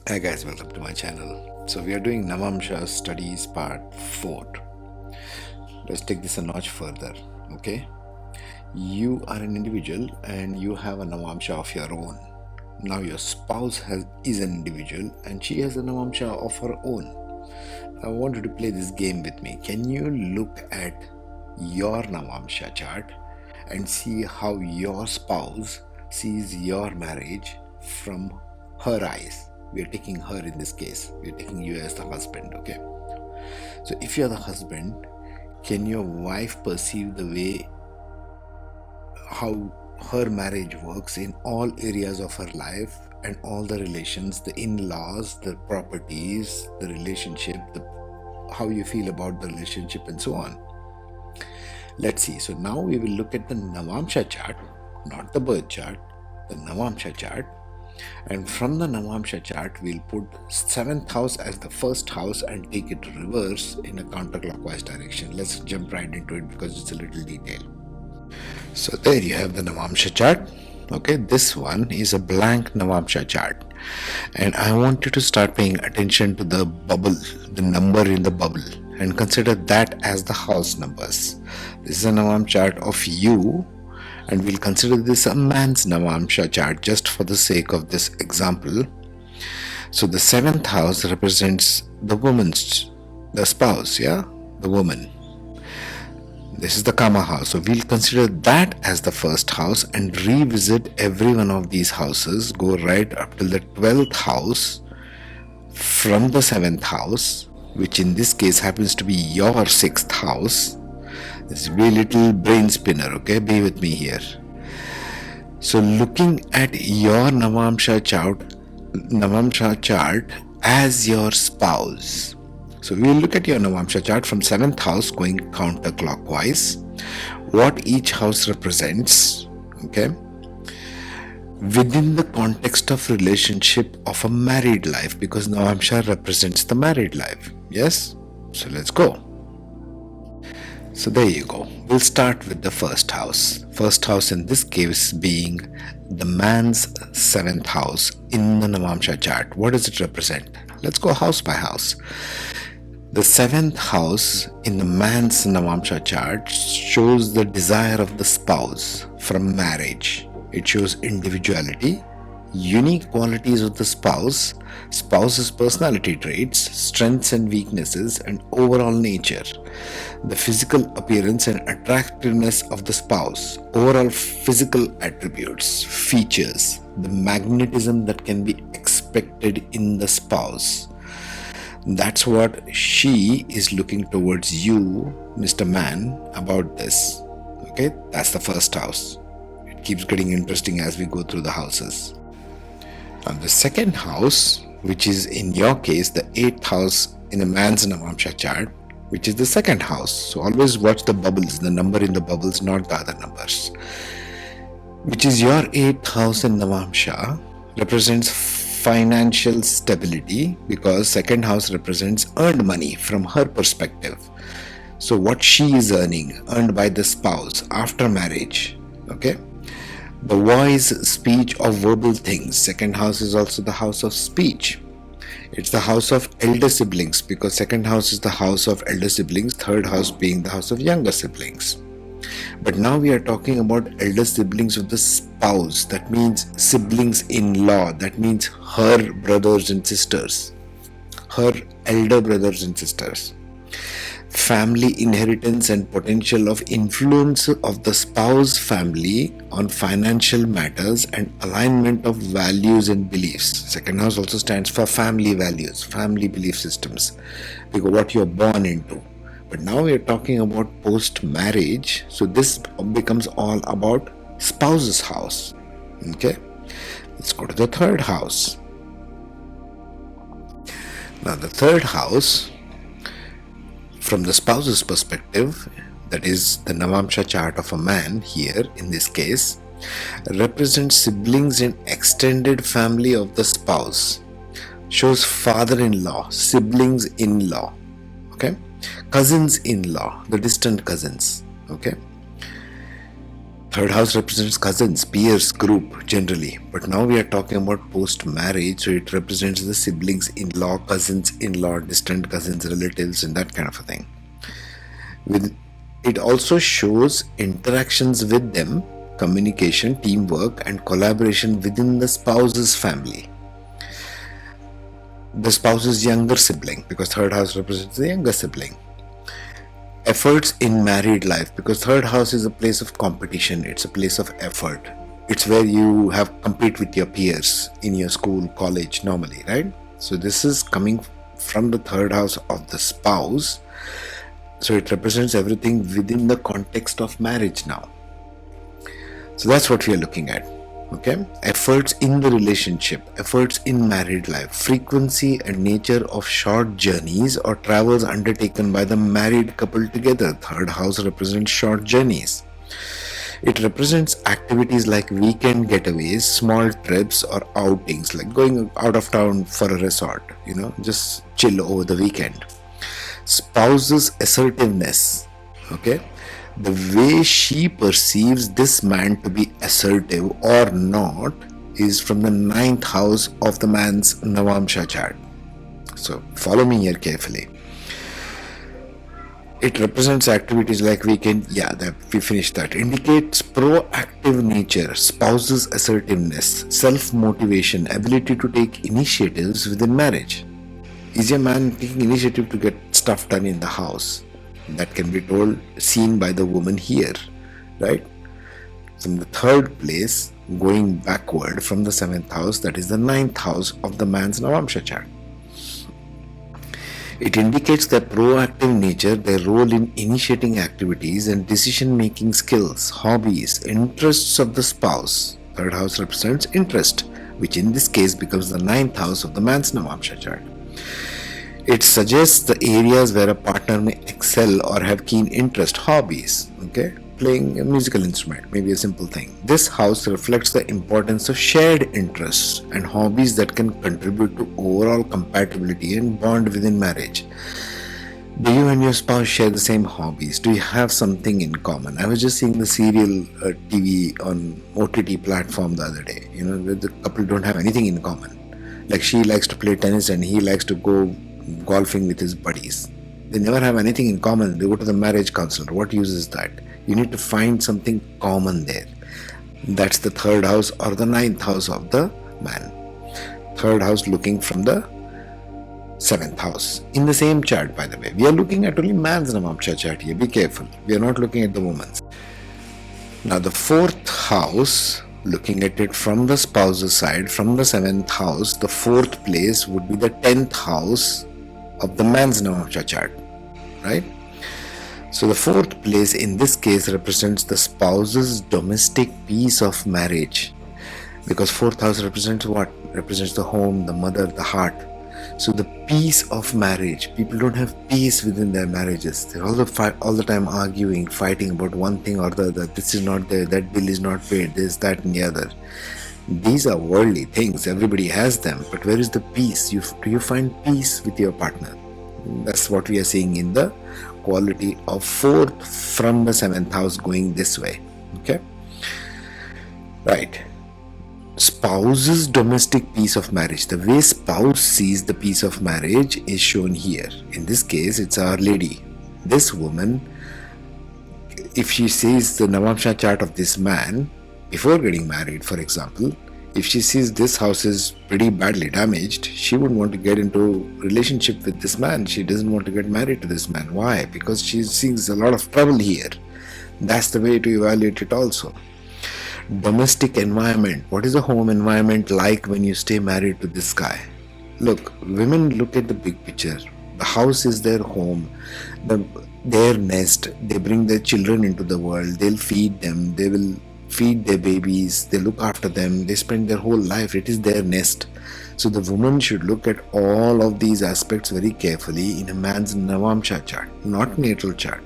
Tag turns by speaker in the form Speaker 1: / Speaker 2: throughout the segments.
Speaker 1: Hi guys, welcome to my channel. So we are doing Navamsha studies part 4. Let's take this a notch further. Okay, you are an individual and you have a Navamsha of your own. Now your spouse is an individual and she has a Navamsha of her own. I want you to play this game with me. Can you look at your Navamsha chart and see how your spouse sees your marriage from her eyes? We are taking her in this case. We are taking you as the husband, okay? So if you are the husband, can your wife perceive the way how her marriage works in all areas of her life and all the relations, the in-laws, the properties, the relationship, how you feel about the relationship and so on? Let's see. So now we will look at the Navamsha chart, not the birth chart, the Navamsha chart. And from the Navamsha chart, we'll put 7th house as the first house and take it reverse in a counterclockwise direction. Let's jump right into it because it's a little detail. So there you have the Navamsha chart. Okay, this one is a blank Navamsha chart. And I want you to start paying attention to the bubble, the number in the bubble, and consider that as the house numbers. This is a Navamsha chart of you, and we'll consider this a man's Navamsha chart just for the sake of this example. So the 7th house represents the spouse, the woman. This is the Kama house. So we'll consider that as the first house and revisit every one of these houses, go right up till the 12th house from the 7th house, which in this case happens to be your 6th house. This will be a little brain spinner, okay? Be with me here. So looking at your Navamsha chart as your spouse. So we will look at your Navamsha chart from 7th house going counterclockwise, what each house represents, okay, within the context of relationship of a married life, because Navamsha represents the married life. Yes? So let's go. So there you go. We'll start with the first house. First house in this case being the man's 7th house in the Navamsha chart. What does it represent? Let's go house by house. The 7th house in the man's Navamsha chart shows the desire of the spouse from marriage. It shows individuality, unique qualities of the spouse's personality traits, strengths and weaknesses, and overall nature, the physical appearance and attractiveness of the spouse, overall physical attributes, features, the magnetism that can be expected in the spouse. That's what she is looking towards you, Mr. Man, about this. Okay, that's the first house. It keeps getting interesting as we go through the houses. Now the second house, which is in your case the 8th house in a man's Navamsha chart, which is the second house. So always watch the bubbles, the number in the bubbles, not the other numbers. Which is your 8th house in Navamsha, represents financial stability, because second house represents earned money from her perspective. So what she is earned by the spouse after marriage. Okay. The voice, speech of verbal things. Second house is also the house of speech. It's the house of elder siblings, because second house is the house of elder siblings, third house being the house of younger siblings. But now we are talking about elder siblings of the spouse. That means siblings-in-law. That means her brothers and sisters, her elder brothers and sisters. Family inheritance and potential of influence of the spouse family on financial matters and alignment of values and beliefs. Second house also stands for family values, family belief systems, because what you're born into. But now we are talking about post-marriage, so this becomes all about spouse's house. Okay, let's go to the third house. Now the third house, from the spouse's perspective, that is the Navamsha chart of a man here in this case, represents siblings and extended family of the spouse. Shows father-in-law, siblings-in-law, okay, cousins-in-law, the distant cousins, okay. Third house represents cousins, peers, group generally. But now we are talking about post-marriage, so it represents the siblings, in-law, cousins, in-law, distant cousins, relatives, and that kind of a thing. It also shows interactions with them, communication, teamwork, and collaboration within the spouse's family. The spouse's younger sibling, because third house represents the younger sibling. Efforts in married life, because third house is a place of competition, it's a place of effort. It's where you have compete with your peers in your school, college normally, right? So this is coming from the third house of the spouse. So it represents everything within the context of marriage now. So that's what we are looking at. Okay, efforts in the relationship, efforts in married life, frequency and nature of short journeys or travels undertaken by the married couple together. Third house represents short journeys. It represents activities like weekend getaways, small trips or outings, like going out of town for a resort, just chill over the weekend. Spouse's assertiveness, okay, the way she perceives this man to be assertive or not is from the 9th house of the man's Navamsha chart. So follow me here carefully. It represents activities like weekend, we finished that. Indicates proactive nature, spouse's assertiveness, self-motivation, ability to take initiatives within marriage. Is a man taking initiative to get stuff done in the house? That can be seen by the woman here, right? From the third place, going backward from the 7th house, that is the 9th house of the man's Navamsha chart. It indicates their proactive nature, their role in initiating activities and decision-making skills, hobbies, interests of the spouse. Third house represents interest, which in this case becomes the 9th house of the man's Navamsha chart. It suggests the areas where a partner may excel or have keen interest, hobbies, okay? Playing a musical instrument, maybe a simple thing. This house reflects the importance of shared interests and hobbies that can contribute to overall compatibility and bond within marriage. Do you and your spouse share the same hobbies? Do you have something in common? I was just seeing the serial TV on OTT platform the other day, the couple don't have anything in common. Like she likes to play tennis and he likes to go golfing with his buddies. They never have anything in common. They go to the marriage counselor. What use is that? You need to find something common there. That's the third house or the 9th house of the man. Third house looking from the 7th house. In the same chart, by the way. We are looking at only man's Navamsha chart here. Be careful. We are not looking at the woman's. Now the 4th house, looking at it from the spouse's side, from the 7th house, the 4th place would be the 10th house of the man's Navamsha chart, right? So the 4th place in this case represents the spouse's domestic peace of marriage, because 4th house represents what? Represents the home, the mother, the heart. So the peace of marriage. People don't have peace within their marriages. They're all the time arguing, fighting about one thing or the other. This is not there, that bill is not paid, this, that and the other. These are worldly things. Everybody has them. But where is the peace? Do you find peace with your partner? That's what we are seeing in the quality of 4th from the 7th house going this way. Okay? Right. Spouse's domestic peace of marriage. The way spouse sees the peace of marriage is shown here. In this case, it's Our Lady. This woman, if she sees the Navamsha chart of this man, before getting married, for example, if she sees this house is pretty badly damaged, she wouldn't want to get into relationship with this man. She doesn't want to get married to this man. Why? Because she sees a lot of trouble here. That's the way to evaluate it also. Domestic environment. What is the home environment like when you stay married to this guy? Look, women look at the big picture. The house is their home, their nest. They bring their children into the world. They'll feed them. They will feed their babies. They look after them. They spend their whole life. It is their nest. So the woman should look at all of these aspects very carefully in a man's Navamsha chart, not natal chart.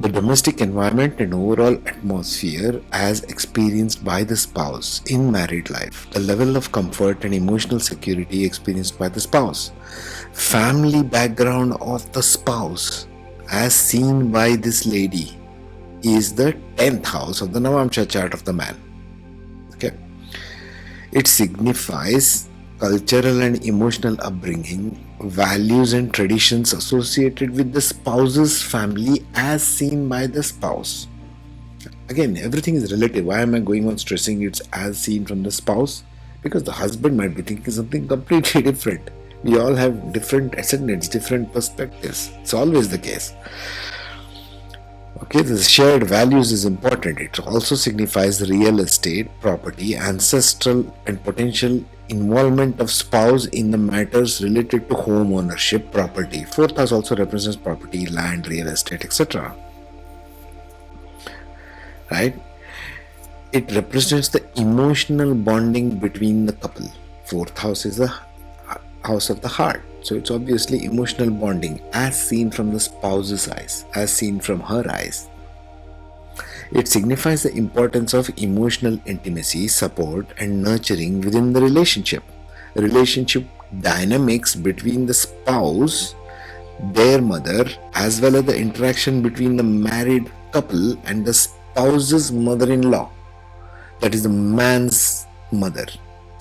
Speaker 1: The domestic environment and overall atmosphere as experienced by the spouse in married life. The level of comfort and emotional security experienced by the spouse. Family background of the spouse as seen by this lady. is the 10th house of the Navamsha chart of the man. Okay. It signifies cultural and emotional upbringing, values and traditions associated with the spouse's family as seen by the spouse. Again, everything is relative. Why am I going on stressing it's as seen from the spouse? Because the husband might be thinking something completely different. We all have different ascendants, different perspectives. It's always the case. Okay, the shared values is important. It also signifies real estate, property, ancestral and potential involvement of spouse in the matters related to home ownership, property. Fourth house also represents property, land, real estate, etc. Right? It represents the emotional bonding between the couple. Fourth house is the house of the heart. So it's obviously emotional bonding as seen from the spouse's eyes, as seen from her eyes. It signifies the importance of emotional intimacy, support, and nurturing within the relationship. Relationship dynamics between the spouse, their mother, as well as the interaction between the married couple and the spouse's mother-in-law. That is the man's mother.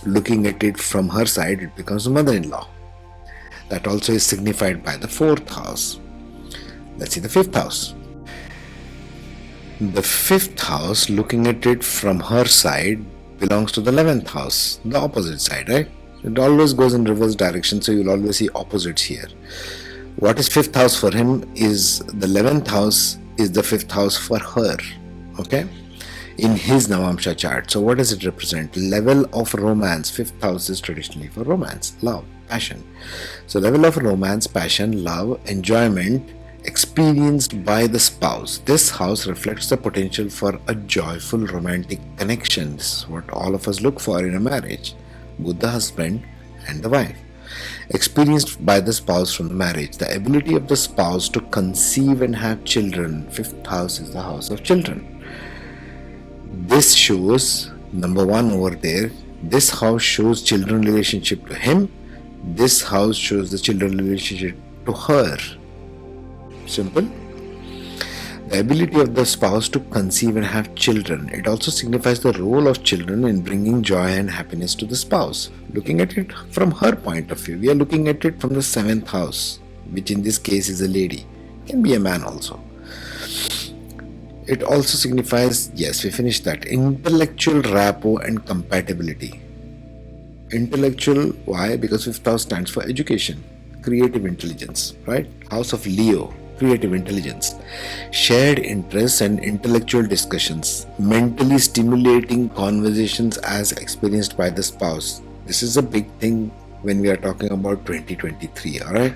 Speaker 1: Looking at it from her side, it becomes the mother-in-law. That also is signified by the fourth house. Let's see the fifth house. The fifth house, looking at it from her side, belongs to the 11th house, the opposite side, right? It always goes in reverse direction, so you'll always see opposites here. What is fifth house for him is the 11th house is the fifth house for her, okay? In his Navamsha chart. So what does it represent? Level of romance. Fifth house is traditionally for romance, love, passion. So level of romance, passion, love, enjoyment experienced by the spouse. This house reflects the potential for a joyful romantic connection. This is what all of us look for in a marriage, both the husband and the wife. Experienced by the spouse from the marriage. The ability of the spouse to conceive and have children. Fifth house is the house of children. This shows, number one over there, this house shows children relationship to him. This house shows the children relationship to her. Simple. The ability of the spouse to conceive and have children. It also signifies the role of children in bringing joy and happiness to the spouse. Looking at it from her point of view, we are looking at it from the 7th house, which in this case is a lady. Can be a man also. It also signifies, yes, we finished that, intellectual rapport and compatibility. Intellectual, why? Because 5th house stands for education, creative intelligence, right? House of Leo, creative intelligence. Shared interests and intellectual discussions, mentally stimulating conversations as experienced by the spouse. This is a big thing when we are talking about 2023, alright?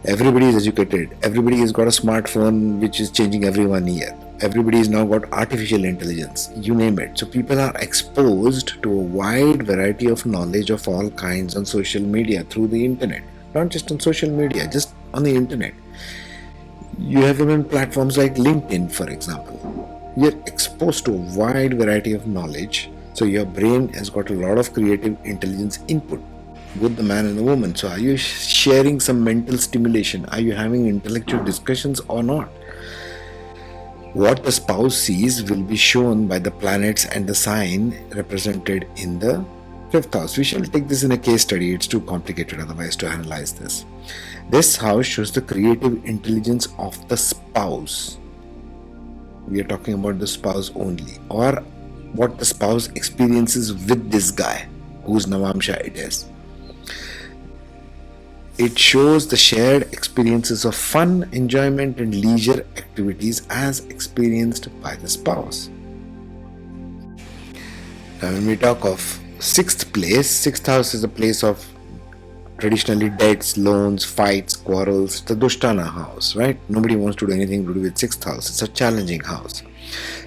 Speaker 1: Everybody is educated. Everybody has got a smartphone which is changing every 1 year. Everybody has now got artificial intelligence, you name it. So people are exposed to a wide variety of knowledge of all kinds on social media through the internet. Not just on social media, just on the internet. You have even platforms like LinkedIn, for example. You're exposed to a wide variety of knowledge. So your brain has got a lot of creative intelligence input, both the man and the woman. So are you sharing some mental stimulation? Are you having intellectual discussions or not? What the spouse sees will be shown by the planets and the sign represented in the 5th house. We shall take this in a case study. It's too complicated otherwise to analyze this. This house shows the creative intelligence of the spouse. We are talking about the spouse only, or what the spouse experiences with this guy, whose Navamsha it is. It shows the shared experiences of fun, enjoyment, and leisure activities as experienced by the spouse. Now, when we talk of 6th place, 6th house is a place of traditionally debts, loans, fights, quarrels. The Dushtana house, right? Nobody wants to do anything to do with 6th house. It's a challenging house.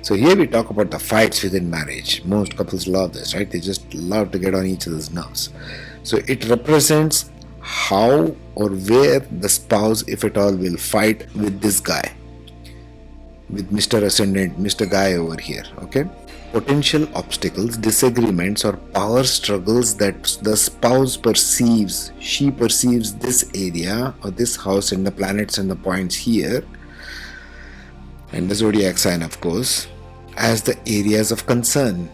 Speaker 1: So here we talk about the fights within marriage. Most couples love this, right? They just love to get on each other's nerves. So it represents how or where the spouse, if at all, will fight with this guy, with Mr. Ascendant, Mr. Guy over here, okay? Potential obstacles, disagreements, or power struggles that the spouse perceives. She perceives this area or this house and the planets and the points here and the zodiac sign, of course, as the areas of concern.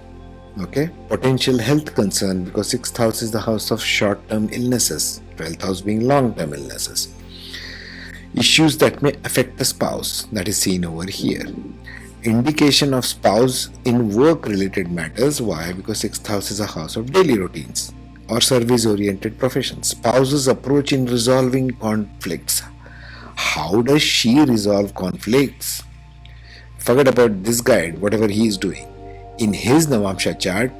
Speaker 1: Okay, potential health concern, because 6th house is the house of short-term illnesses, 12th house being long-term illnesses. Issues that may affect the spouse, that is seen over here. Indication of spouse in work-related matters. Why? Because 6th house is a house of daily routines or service-oriented professions. Spouse's approach in resolving conflicts. How does she resolve conflicts? Forget about this guide, whatever he is doing. In his Navamsha chart,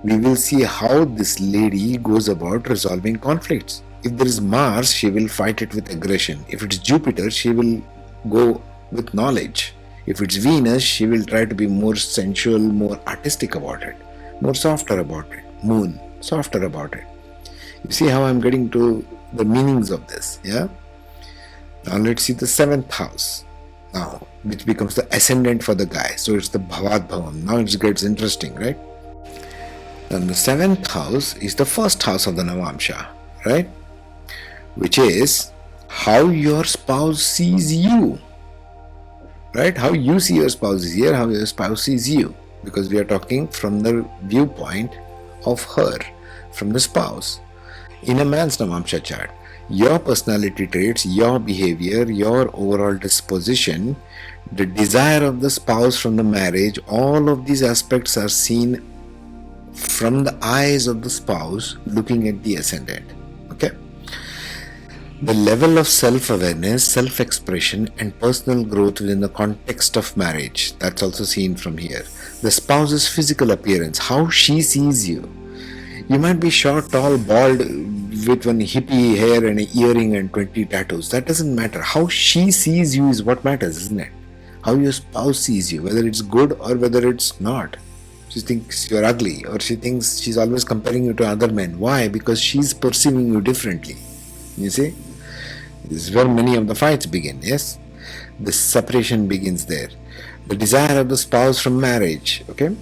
Speaker 1: we will see how this lady goes about resolving conflicts. If there is Mars, she will fight it with aggression. If it's Jupiter, she will go with knowledge. If it's Venus, she will try to be more sensual, more artistic about it, more softer about it. Moon, softer about it. You see how I'm getting to the meanings of this, yeah? Now let's see the 7th house. Now, which becomes the ascendant for the guy. So it's the Bhavad Bhavam. Now it gets interesting, right? Then the 7th house is the first house of the Navamsha, right? Which is how your spouse sees you. Right? How you see your spouse is here, how your spouse sees you. Because we are talking from the viewpoint of her, from the spouse. In a man's Navamsha chart, your personality traits, your behavior, your overall disposition, the desire of the spouse from the marriage, all of these aspects are seen from the eyes of the spouse looking at the ascendant. Okay? The level of self-awareness, self-expression and personal growth within the context of marriage, that's also seen from here. The spouse's physical appearance, how she sees you. You might be short, tall, bald, with one hippie hair and an earring and 20 tattoos. That doesn't matter. How she sees you is what matters, isn't it? How your spouse sees you, whether it's good or whether it's not. She thinks you're ugly, or she thinks she's always comparing you to other men. Why? Because she's perceiving you differently. You see? This is where many of the fights begin, yes? The separation begins there. The desire of the spouse from marriage, okay?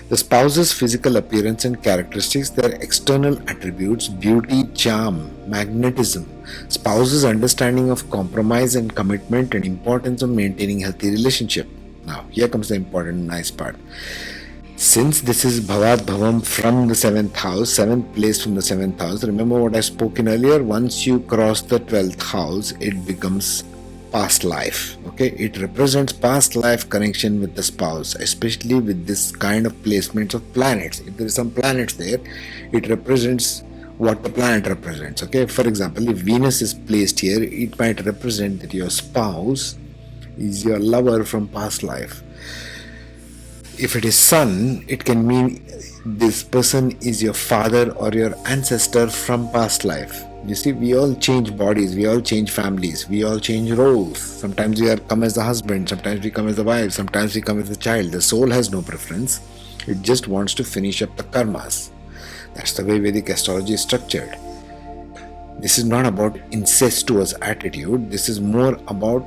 Speaker 1: The spouse's physical appearance and characteristics, their external attributes, beauty, charm, magnetism, spouse's understanding of compromise and commitment and importance of maintaining healthy relationship. Now, here comes the important nice part. Since this is Bhavad Bhavam from the 7th house, 7th place from the 7th house, remember what I spoke in earlier? Once you cross the 12th house, it becomes past life. Okay, it represents past life connection with the spouse, especially with this kind of placements of planets. If there is some planets there, it represents what the planet represents. Okay, for example, if Venus is placed here, it might represent that your spouse is your lover from past life. If it is Sun, it can mean this person is your father or your ancestor from past life. You see, we all change bodies, we all change families, we all change roles. Sometimes we come as the husband, sometimes we come as the wife, sometimes we come as the child. The soul has no preference. It just wants to finish up the karmas. That's the way Vedic astrology is structured. This is not about incestuous attitude. This is more about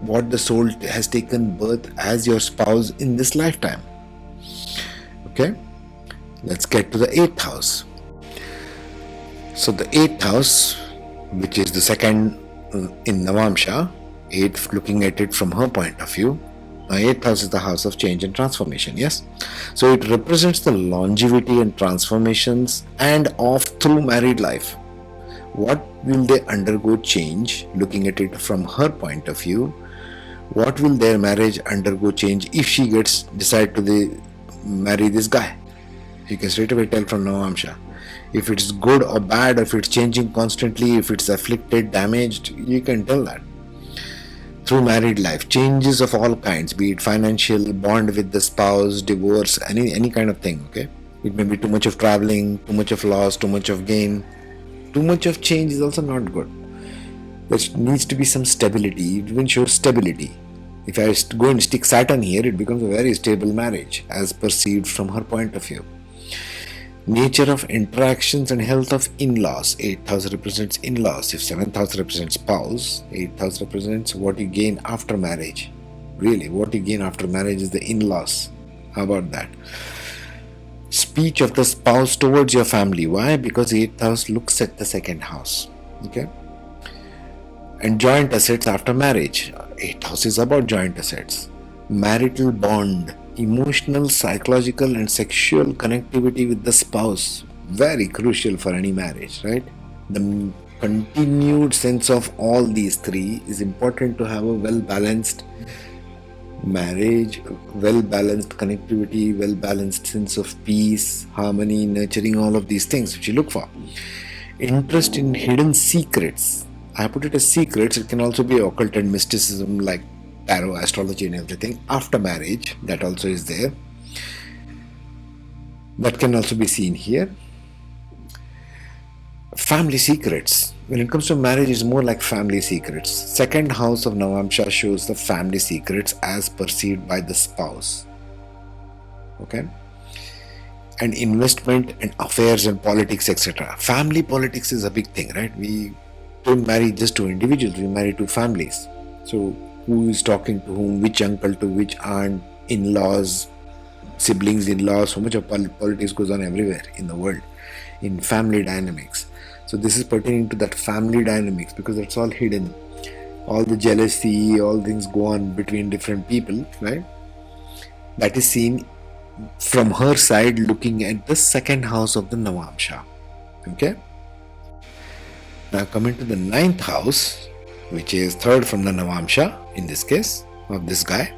Speaker 1: what the soul has taken birth as your spouse in this lifetime. Okay, let's get to the 8th house. So the 8th house, which is the second in Navamsha, 8th looking at it from her point of view. Now 8th house is the house of change and transformation, yes? So it represents the longevity and transformations and of through married life. What will they undergo change looking at it from her point of view? What will their marriage undergo change if she decide to marry this guy? You can straight away tell from Navamsha. If it's good or bad, if it's changing constantly, if it's afflicted, damaged, you can tell that. Through married life, changes of all kinds, be it financial, bond with the spouse, divorce, any kind of thing, okay? It may be too much of traveling, too much of loss, too much of gain. Too much of change is also not good. There needs to be some stability. It even shows stability. If I go and stick Saturn here, it becomes a very stable marriage as perceived from her point of view. Nature of interactions and health of in-laws. 8th house represents in-laws. If 7th house represents spouse, 8th house represents what you gain after marriage. Really, what you gain after marriage is the in-laws. How about that? Speech of the spouse towards your family. Why? Because 8th house looks at the 2nd house. Okay? And joint assets after marriage. 8th house is about joint assets. marital bond, emotional, psychological, and sexual connectivity with the spouse. Very crucial for any marriage, right? The continued sense of all these three is important to have a well balanced marriage, well balanced connectivity, well balanced sense of peace, harmony, nurturing, all of these things which you look for. Interest in hidden secrets. I put it as secrets, it can also be occult and mysticism like tarot, astrology, and everything. After marriage, that also is there. That can also be seen here. Family secrets. When it comes to marriage, it's more like family secrets. Second house of Navamsha shows the family secrets as perceived by the spouse. Okay? And investment and affairs and politics, etc. Family politics is a big thing, right? We don't marry just two individuals, we marry two families. So, who is talking to whom, which uncle to which aunt, in laws, siblings, in laws, so much of politics goes on everywhere in the world, in family dynamics. So this is pertaining to that family dynamics because that's all hidden. All the jealousy, all things go on between different people, right? That is seen from her side looking at the second house of the Navamsha. Okay? Now coming to the ninth house, which is third from the Navamsha, in this case, of this guy.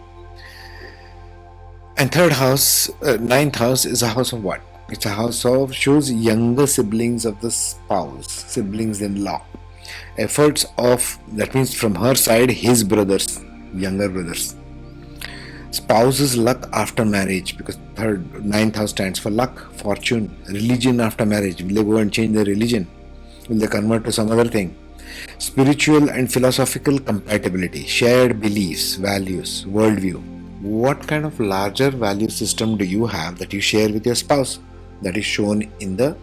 Speaker 1: And third house, ninth house is a house of what? It's a house of, shows younger siblings of the spouse, siblings in law. Efforts of, that means from her side, his brothers, younger brothers. Spouse's luck after marriage, because ninth house stands for luck, fortune, religion after marriage. Will they go and change their religion? Will they convert to some other thing? Spiritual and philosophical compatibility, shared beliefs, values, worldview. What kind of larger value system do you have that you share with your spouse? That is shown in the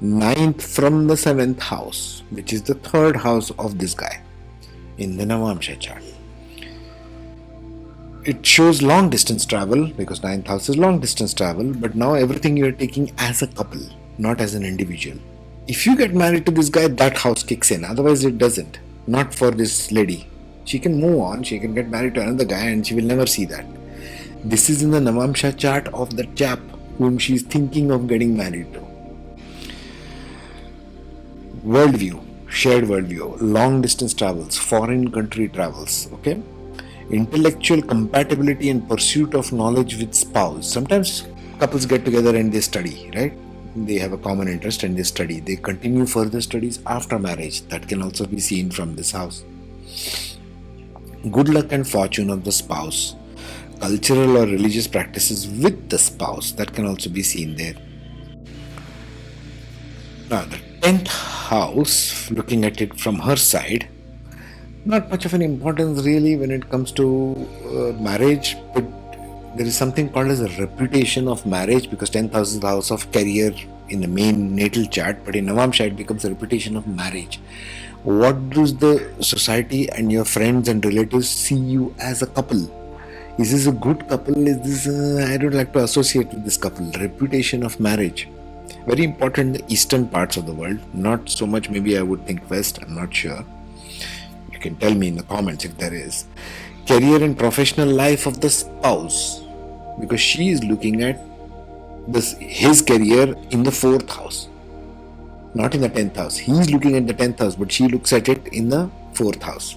Speaker 1: ninth from the seventh house, which is the third house of this guy in the Navamsha chart. It shows long distance travel because ninth house is long distance travel, but now everything you are taking as a couple, not as an individual. If you get married to this guy, that house kicks in, otherwise it doesn't. Not for this lady. She can move on, she can get married to another guy and she will never see that. This is in the Navamsha chart of the chap whom she is thinking of getting married to. Worldview, shared worldview, long distance travels, foreign country travels, okay? Intellectual compatibility and pursuit of knowledge with spouse. Sometimes couples get together and they study, right? They have a common interest and they study. They continue further studies after marriage. That can also be seen from this house. Good luck and fortune of the spouse. Cultural or religious practices with the spouse, that can also be seen there. Now the 10th house, looking at it from her side, not much of an importance really when it comes to marriage, but there is something called as a reputation of marriage because 10th house is the house of career in the main natal chart, but in Navamsha it becomes a reputation of marriage. What does the society and your friends and relatives see you as a couple? Is this a good couple? Is this I don't like to associate with this couple. Reputation of marriage. Very important in the eastern parts of the world. Not so much, maybe I would think west, I'm not sure. You can tell me in the comments if there is. Career and professional life of the spouse. Because she is looking at his career in the 4th house. Not in the 10th house. He is looking at the 10th house, but she looks at it in the 4th house.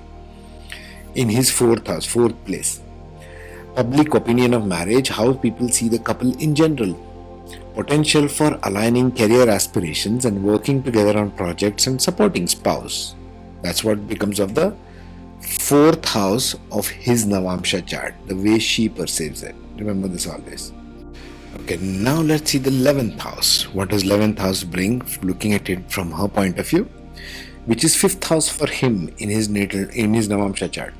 Speaker 1: In his 4th house, 4th place. Public opinion of marriage, how people see the couple in general. Potential for aligning career aspirations and working together on projects and supporting spouse. That's what becomes of the 4th house of his Navamsha chart, the way she perceives it. Remember this always. Okay, now let's see the 11th house. What does 11th house bring, looking at it from her point of view, which is 5th house for him in his Navamsha chart.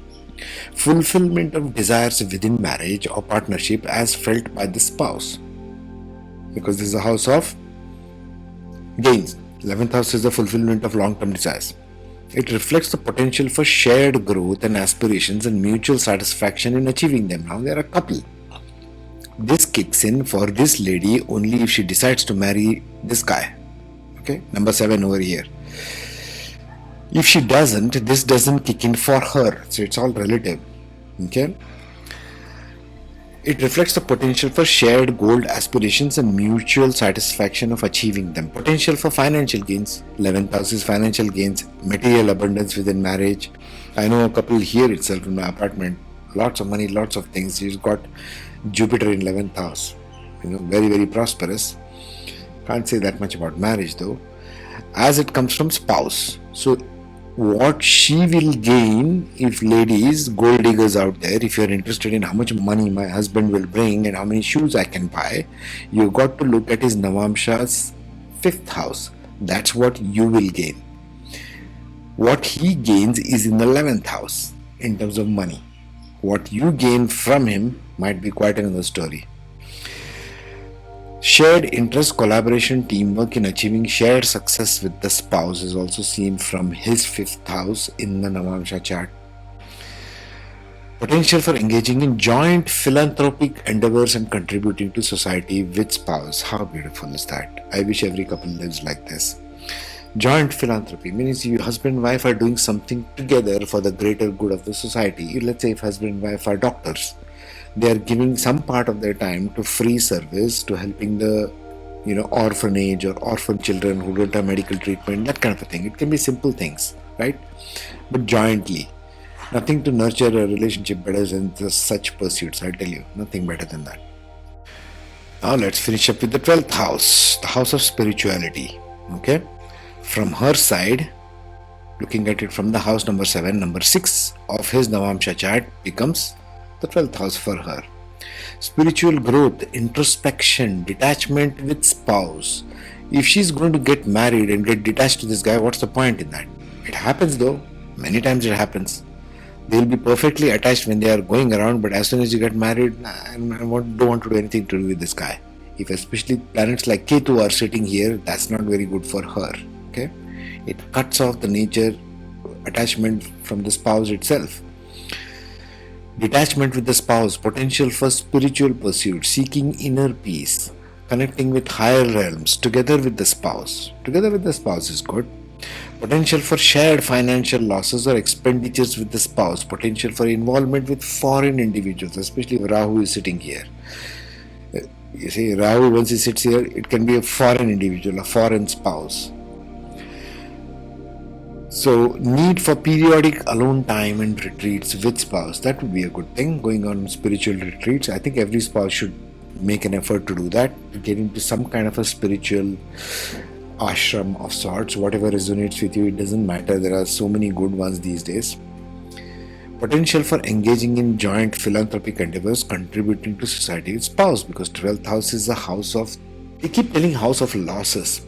Speaker 1: Fulfillment of desires within marriage or partnership as felt by the spouse. Because this is a house of gains. 11th house is the fulfillment of long-term desires. It reflects the potential for shared growth and aspirations and mutual satisfaction in achieving them. Now they are a couple. This kicks in for this lady only if she decides to marry this guy. Okay, number 7 over here. If she doesn't, this doesn't kick in for her. So it's all relative. Okay. It reflects the potential for shared goal aspirations and mutual satisfaction of achieving them. Potential for financial gains. 11th house is financial gains, material abundance within marriage. I know a couple here itself in my apartment. Lots of money, lots of things. He's got Jupiter in 11th house. Very, very prosperous. Can't say that much about marriage though. As it comes from spouse. So what she will gain, if ladies, gold diggers out there, if you're interested in how much money my husband will bring and how many shoes I can buy, you got to look at his Navamsha's 5th house. That's what you will gain. What he gains is in the 11th house in terms of money. What you gain from him might be quite another story. Shared interest, collaboration, teamwork in achieving shared success with the spouse is also seen from his 5th house in the Navamsha chart. Potential for engaging in joint philanthropic endeavors and contributing to society with spouse. How beautiful is that? I wish every couple lives like this. Joint philanthropy means you husband and wife are doing something together for the greater good of the society. Let's say if husband and wife are doctors, they are giving some part of their time to free service, to helping the orphanage or orphan children who don't have medical treatment, that kind of a thing. It can be simple things, right? But jointly, nothing to nurture a relationship better than just such pursuits. I tell you, nothing better than that. Now let's finish up with the 12th house, the house of spirituality. Okay, from her side, looking at it from the house number 7, number 6 of his Navamsha chart becomes the 12th house for her. Spiritual growth, introspection, detachment with spouse. If she's going to get married and get detached to this guy, what's the point in that? It happens though. Many times it happens. They'll be perfectly attached when they are going around, but as soon as you get married, I don't want to do anything to do with this guy. If especially planets like Ketu are sitting here, that's not very good for her. Okay, it cuts off the nature attachment from the spouse itself. Detachment with the spouse, potential for spiritual pursuit, seeking inner peace, connecting with higher realms together with the spouse. Together with the spouse is good. Potential for shared financial losses or expenditures with the spouse. Potential for involvement with foreign individuals, especially if Rahu is sitting here. You see, Rahu, once he sits here, it can be a foreign individual, a foreign spouse. So, need for periodic alone time and retreats with spouse, that would be a good thing. Going on spiritual retreats, I think every spouse should make an effort to do that, to get into some kind of a spiritual ashram of sorts. Whatever resonates with you, it doesn't matter. There are so many good ones these days. Potential for engaging in joint philanthropic endeavors, contributing to society with spouse, because 12th house is a house of, they keep telling house of losses.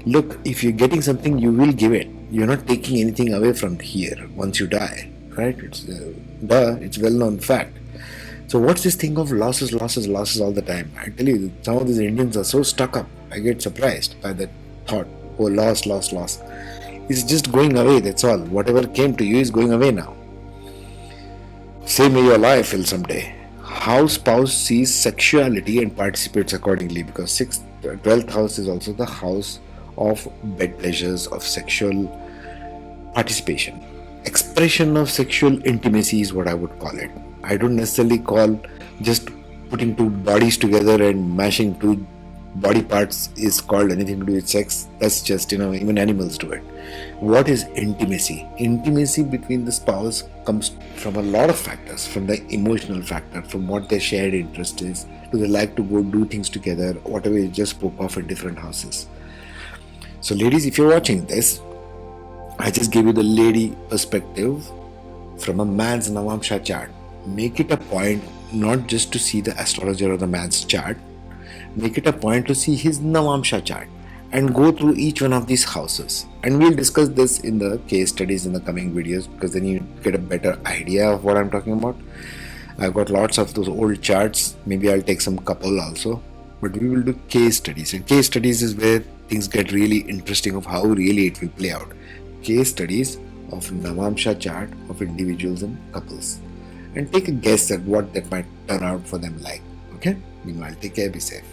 Speaker 1: Look, if you're getting something, you will give it. You're not taking anything away from here once you die, right? It's well-known fact. So what's this thing of losses all the time? I tell you, some of these Indians are so stuck up. I get surprised by that thought. Oh, loss. It's just going away, that's all. Whatever came to you is going away now. Same way your life will someday. How spouse sees sexuality and participates accordingly, because 12th house is also the house of bed pleasures, of sexual participation. Expression of sexual intimacy is what I would call it. I don't necessarily call just putting two bodies together and mashing two body parts is called anything to do with sex. That's just, even animals do it. What is intimacy? Intimacy between the spouse comes from a lot of factors, from the emotional factor, from what their shared interest is, to they like to go do things together, whatever you just spoke of in different houses. So ladies, if you're watching this, I just gave you the lady perspective from a man's Navamsha chart. Make it a point not just to see the astrologer or the man's chart. Make it a point to see his Navamsha chart and go through each one of these houses. And we'll discuss this in the case studies in the coming videos, because then you get a better idea of what I'm talking about. I've got lots of those old charts. Maybe I'll take some couple also. But we will do case studies. And case studies is where things get really interesting of how really it will play out. Case studies of Navamsha chart of individuals and couples. And take a guess at what that might turn out for them like. Okay? Meanwhile, take care, be safe.